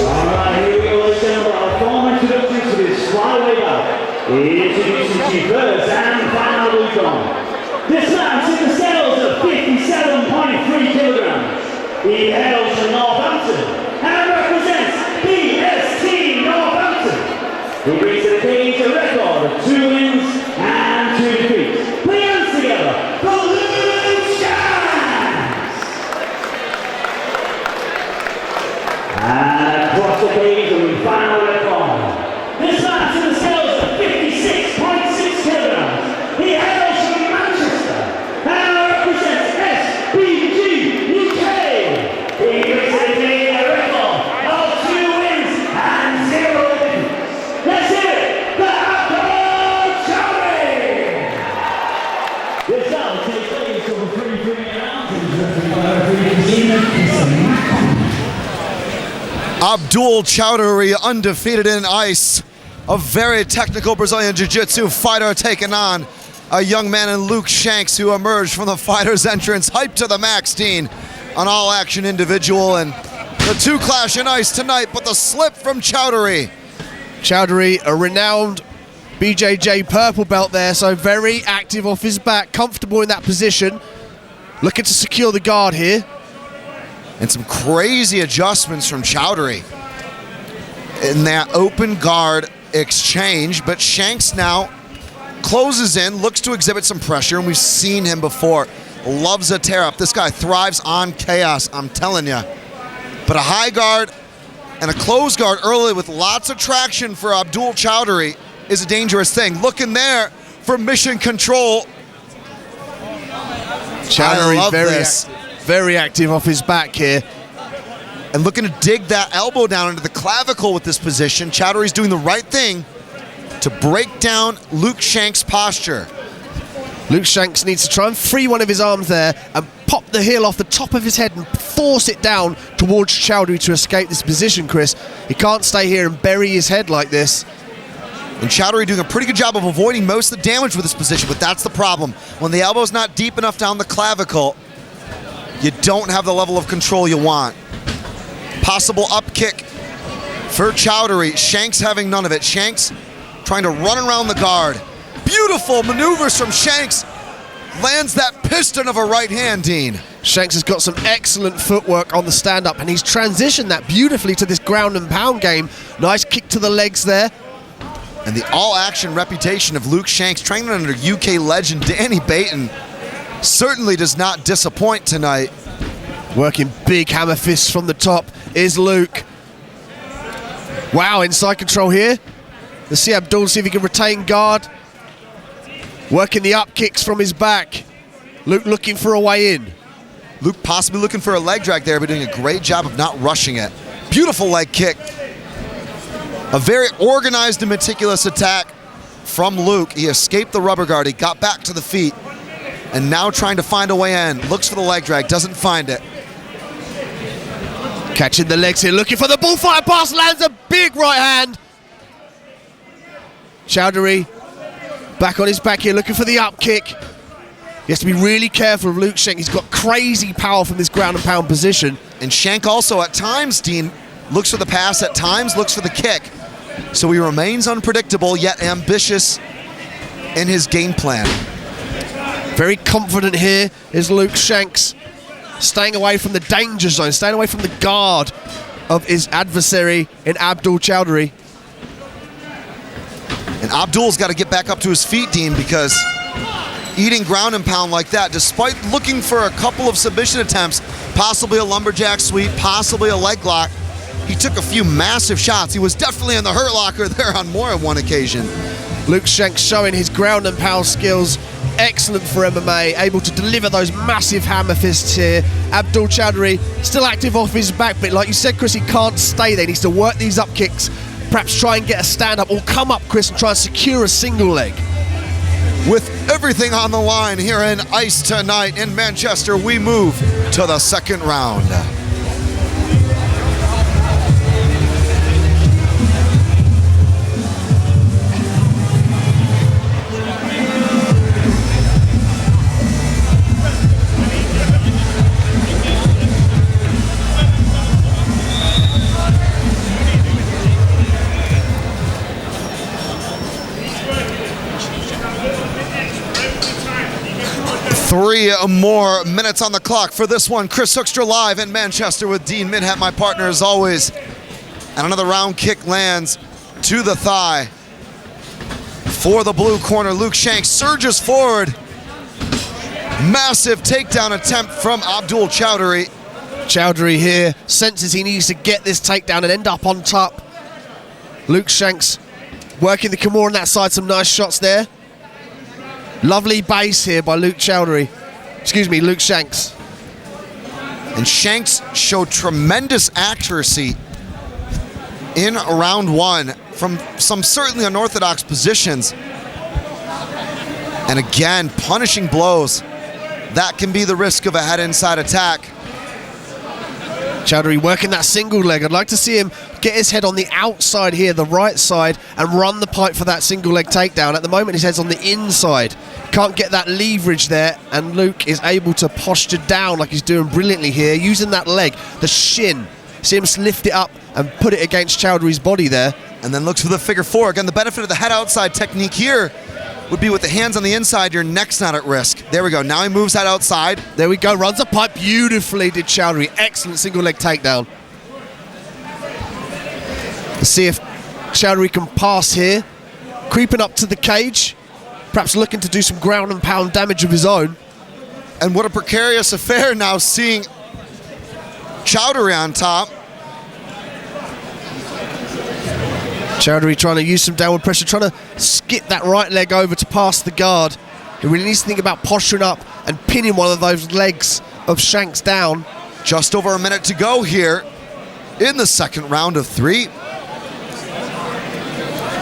Alright, here we go, ladies and gentlemen. Our formal introduction to this flyweight bout. Introducing to you first and final Luke on. This man is in the scales of 57.3 kilograms. He hails from Northampton and represents BST Northampton. He brings to the cage a record of 2 wins and 2 defeats. Put your hands together for Luke Shanks! And across the cage, we final record. This match in the scales of 56.6 kilograms. He hails from Manchester and represents SBG UK. He brings to the cage a record of 2 wins and 0 defeats. Let's hear it for Abdul Choudhury! This bout takes place over 3 rounds. Abdul Choudhury, undefeated in ice. A very technical Brazilian Jiu-Jitsu fighter taking on a young man in Luke Shanks, who emerged from the fighter's entrance, hyped to the max, Dean. An all-action individual, and the 2 clash in ice tonight, but the slip from Choudhury. Choudhury, a renowned BJJ purple belt there, so very active off his back, comfortable in that position. Looking to secure the guard here. And some crazy adjustments from Choudhury in that open guard exchange, but Shanks now closes in, looks to exhibit some pressure, and we've seen him before. Loves a tear-up. This guy thrives on chaos, I'm telling you. But a high guard and a closed guard early with lots of traction for Abdul Choudhury is a dangerous thing. Looking there for mission control. Choudhury very active off his back here. And looking to dig that elbow down into the clavicle with this position. Choudhury's doing the right thing to break down Luke Shanks' posture. Luke Shanks needs to try and free one of his arms there and pop the heel off the top of his head and force it down towards Choudhury to escape this position, Chris. He can't stay here and bury his head like this. And Choudhury doing a pretty good job of avoiding most of the damage with this position, but that's the problem. When the elbow's not deep enough down the clavicle, you don't have the level of control you want. Possible up kick for Choudhury. Shanks having none of it. Shanks trying to run around the guard. Beautiful maneuvers from Shanks. Lands that piston of a right hand, Dean. Shanks has got some excellent footwork on the stand-up, and he's transitioned that beautifully to this ground and pound game. Nice kick to the legs there. And the all-action reputation of Luke Shanks, trained under UK legend Danny Baton, certainly does not disappoint tonight. Working big hammer fists from the top is Luke. Wow, inside control here. Let's see Abdul, see if he can retain guard. Working the up kicks from his back. Luke looking for a way in. Luke possibly looking for a leg drag there, but doing a great job of not rushing it. Beautiful leg kick. A very organized and meticulous attack from Luke. He escaped the rubber guard, he got back to the feet, and now trying to find a way in. Looks for the leg drag, doesn't find it. Catching the legs here, looking for the bullfighter pass, lands a big right hand. Choudhury back on his back here, looking for the up kick. He has to be really careful of Luke Shank. He's got crazy power from this ground and pound position. And Shank also at times, Dean, looks for the pass, at times looks for the kick. So he remains unpredictable yet ambitious in his game plan. Very confident here is Luke Shanks, staying away from the danger zone, staying away from the guard of his adversary in Abdul Choudhury. And Abdul's got to get back up to his feet, Dean, because eating ground and pound like that, despite looking for a couple of submission attempts, possibly a lumberjack sweep, possibly a leg lock, he took a few massive shots. He was definitely in the hurt locker there on more than one occasion. Luke Shanks showing his ground and pound skills, excellent for MMA, able to deliver those massive hammer fists here. Abdul Choudhury still active off his back, but like you said, Chris, he can't stay there. He needs to work these up kicks, perhaps try and get a stand up, or come up, Chris, and try and secure a single leg. With everything on the line here in ice tonight in Manchester, we move to the second round. 3 more minutes on the clock for this one. Chris Hoekstra live in Manchester with Dean Midhat, my partner as always. And another round kick lands to the thigh. For the blue corner, Luke Shanks surges forward. Massive takedown attempt from Abdul Choudhury. Choudhury here senses he needs to get this takedown and end up on top. Luke Shanks working the Kimura on that side, some nice shots there. Lovely base here by Luke Choudhury. Excuse me, Luke Shanks. And Shanks showed tremendous accuracy in round 1 from some certainly unorthodox positions. And again, punishing blows. That can be the risk of a head inside attack. Choudhury working that single leg. I'd like to see him get his head on the outside here, the right side, and run the pipe for that single leg takedown. At the moment, his head's on the inside. Can't get that leverage there, and Luke is able to posture down like he's doing brilliantly here, using that leg, the shin. See him lift it up and put it against Choudhury's body there. And then looks for the figure 4. Again, the benefit of the head outside technique here would be with the hands on the inside, your neck's not at risk. There we go. Now he moves that outside. There we go. Runs the pipe beautifully, did Choudhury. Excellent single leg takedown. Let's see if Choudhury can pass here. Creeping up to the cage. Perhaps looking to do some ground and pound damage of his own. And what a precarious affair now seeing Choudhury on top. Choudhury trying to use some downward pressure, trying to skip that right leg over to pass the guard. He really needs to think about posturing up and pinning one of those legs of Shanks down. Just over a minute to go here in the second round of 3.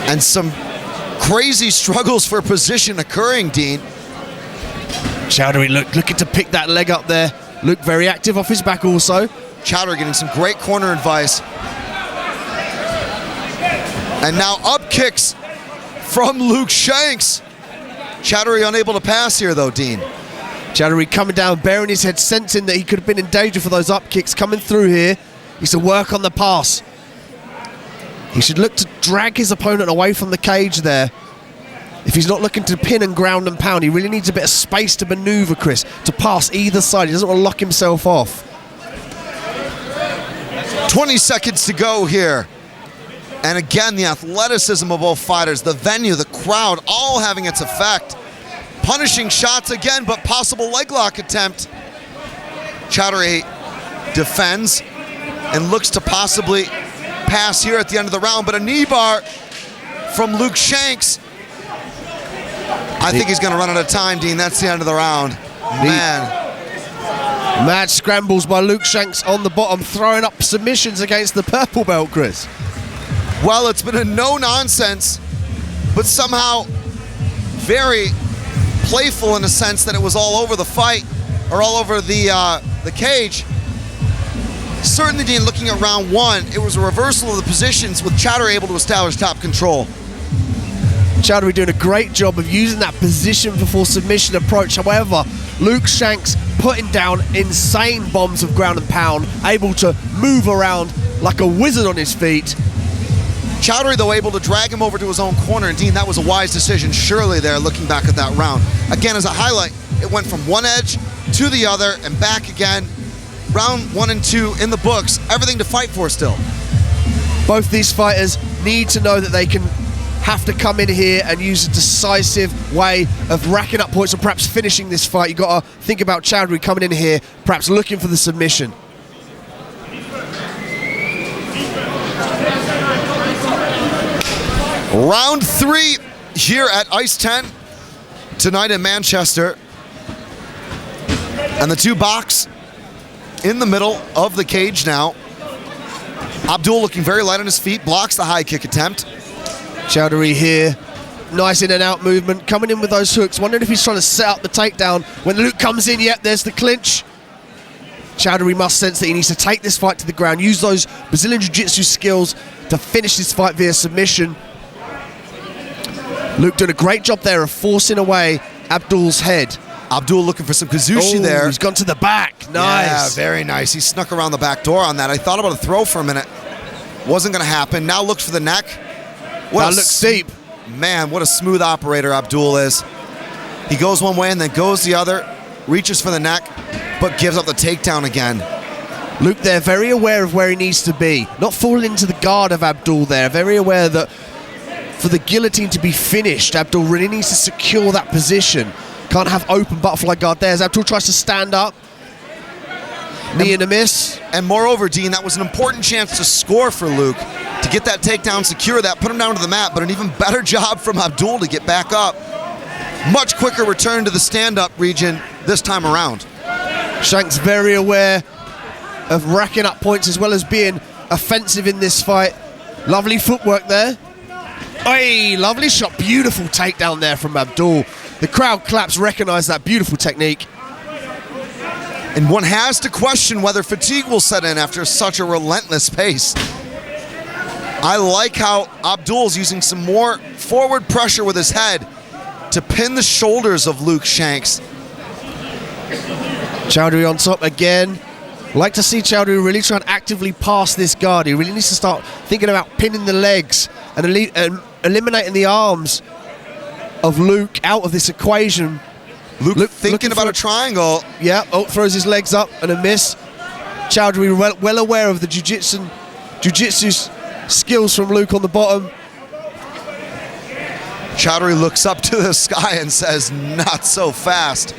And some crazy struggles for position occurring, Dean. Choudhury looking to pick that leg up there. Luke very active off his back also. Choudhury getting some great corner advice. And now up kicks from Luke Shanks. Choudhury unable to pass here though, Dean. Choudhury coming down, bearing his head, sensing that he could have been in danger for those up kicks coming through here. He needs to work on the pass. He should look to drag his opponent away from the cage there. If he's not looking to pin and ground and pound, he really needs a bit of space to maneuver, Chris, to pass either side. He doesn't want to lock himself off. 20 seconds to go here. And again, the athleticism of both fighters, the venue, the crowd, all having its effect. Punishing shots again, but possible leg lock attempt. Choudhury defends and looks to possibly pass here at the end of the round, but a knee bar from Luke Shanks. I think he's gonna run out of time, Dean. That's the end of the round. Man. Mad scrambles by Luke Shanks on the bottom, throwing up submissions against the purple belt, Chris. Well, it's been a no-nonsense, but somehow very playful in a sense that it was all over the fight, or all over the cage. Certainly, Dean, looking at round 1, it was a reversal of the positions with Choudhury able to establish top control. Choudhury doing a great job of using that position before submission approach. However, Luke Shanks putting down insane bombs of ground and pound, able to move around like a wizard on his feet. Choudhury, though, able to drag him over to his own corner, and Dean, that was a wise decision, surely there, looking back at that round. Again, as a highlight, it went from one edge to the other and back again. Round 1 and 2 in the books, everything to fight for still. Both these fighters need to know that they have to come in here and use a decisive way of racking up points and perhaps finishing this fight. You've got to think about Choudhury coming in here, perhaps looking for the submission. Round 3 here at Ice 10 tonight in Manchester. And the 2 box in the middle of the cage now. Abdul looking very light on his feet, blocks the high kick attempt. Choudhury here, nice in and out movement, coming in with those hooks. Wondering if he's trying to set up the takedown. When Luke comes in, yep, there's the clinch. Choudhury must sense that he needs to take this fight to the ground, use those Brazilian Jiu-Jitsu skills to finish this fight via submission. Luke doing a great job there of forcing away Abdul's head. Abdul looking for some Kazushi there. He's gone to the back. Nice. Yeah, very nice. He snuck around the back door on that. I thought about a throw for a minute. Wasn't going to happen. Now looks for the neck. That looks deep. Man, what a smooth operator Abdul is. He goes one way and then goes the other. reaches for the neck, but gives up the takedown again. Luke there, very aware of where he needs to be. Not falling into the guard of Abdul there. Very aware that for the guillotine to be finished, Abdul really needs to secure that position. Can't have open butterfly guard there as Abdul tries to stand up. Knee and a miss. And moreover, Dean, that was an important chance to score for Luke, to get that takedown, secure that, put him down to the mat, but an even better job from Abdul to get back up. Much quicker return to the stand-up region this time around. Shanks very aware of racking up points as well as being offensive in this fight. Lovely footwork there. Hey, lovely shot. Beautiful takedown there from Abdul. The crowd claps, recognize that beautiful technique. And one has to question whether fatigue will set in after such a relentless pace. I like how Abdul's using some more forward pressure with his head to pin the shoulders of Luke Shanks. Choudhury on top again. Like to see Choudhury really try and actively pass this guard. He really needs to start thinking about pinning the legs and eliminating the arms of Luke out of this equation. Luke thinking about a triangle. Yeah, throws his legs up and a miss. Choudhury well aware of the jiu-jitsu skills from Luke on the bottom. Choudhury looks up to the sky and says, "Not so fast."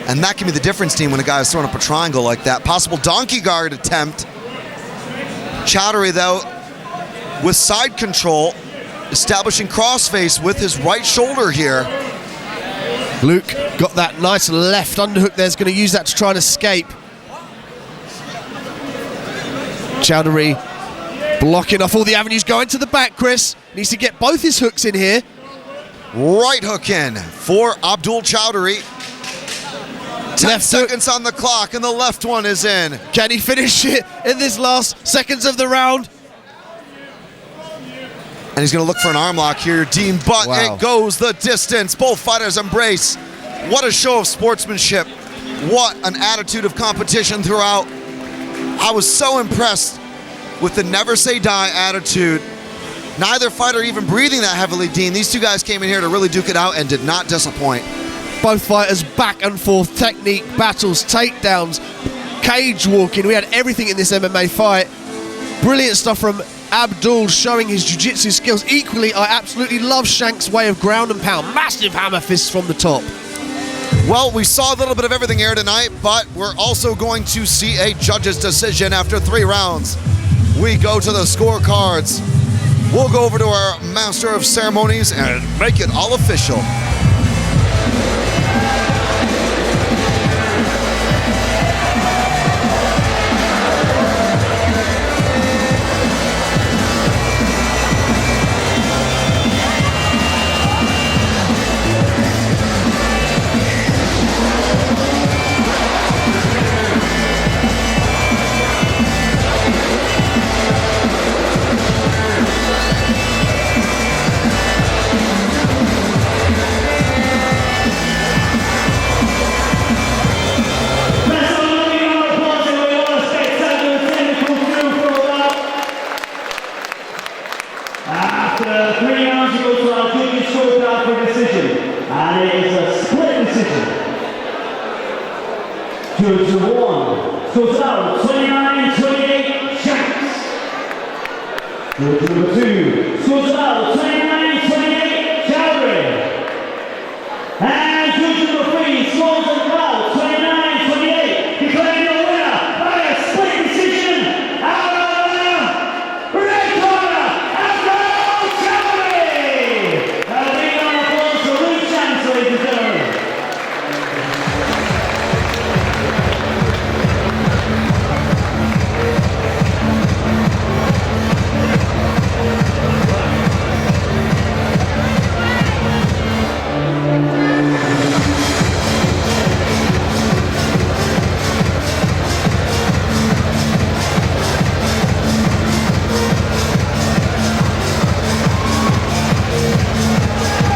And that can be the difference, team, when a guy is throwing up a triangle like that. Possible donkey guard attempt. Choudhury, though, with side control, establishing crossface with his right shoulder here. Luke got that nice left underhook there. He's going to use that to try and escape. Choudhury blocking off all the avenues, going to the back, Chris. Needs to get both his hooks in here. Right hook in for Abdul Choudhury. 10 Left seconds on the clock, and the left one is in. Can he finish it in this last seconds of the round? And he's going to look for an arm lock here, Dean, but Wow. It goes the distance. Both fighters embrace. What a show of sportsmanship. What an attitude of competition throughout. I was so impressed with the never say die attitude. Neither fighter even breathing that heavily, Dean. These two guys came in here to really duke it out and did not disappoint. Both fighters back and forth, technique, battles, takedowns, cage walking. We had everything in this MMA fight. Brilliant stuff from Abdul, showing his jiu-jitsu skills. Equally, I absolutely love Shanks' way of ground and pound. Massive hammer fists from the top. Well, we saw a little bit of everything here tonight, but we're also going to see a judge's decision after 3 rounds. We go to the scorecards. We'll go over to our master of ceremonies and make it all official. After 3 rounds, you go to our junior scorecard for decision, and it is a split decision. 2-1. Scores out 29-28, Shanks. Number 2. Scores out 29-28.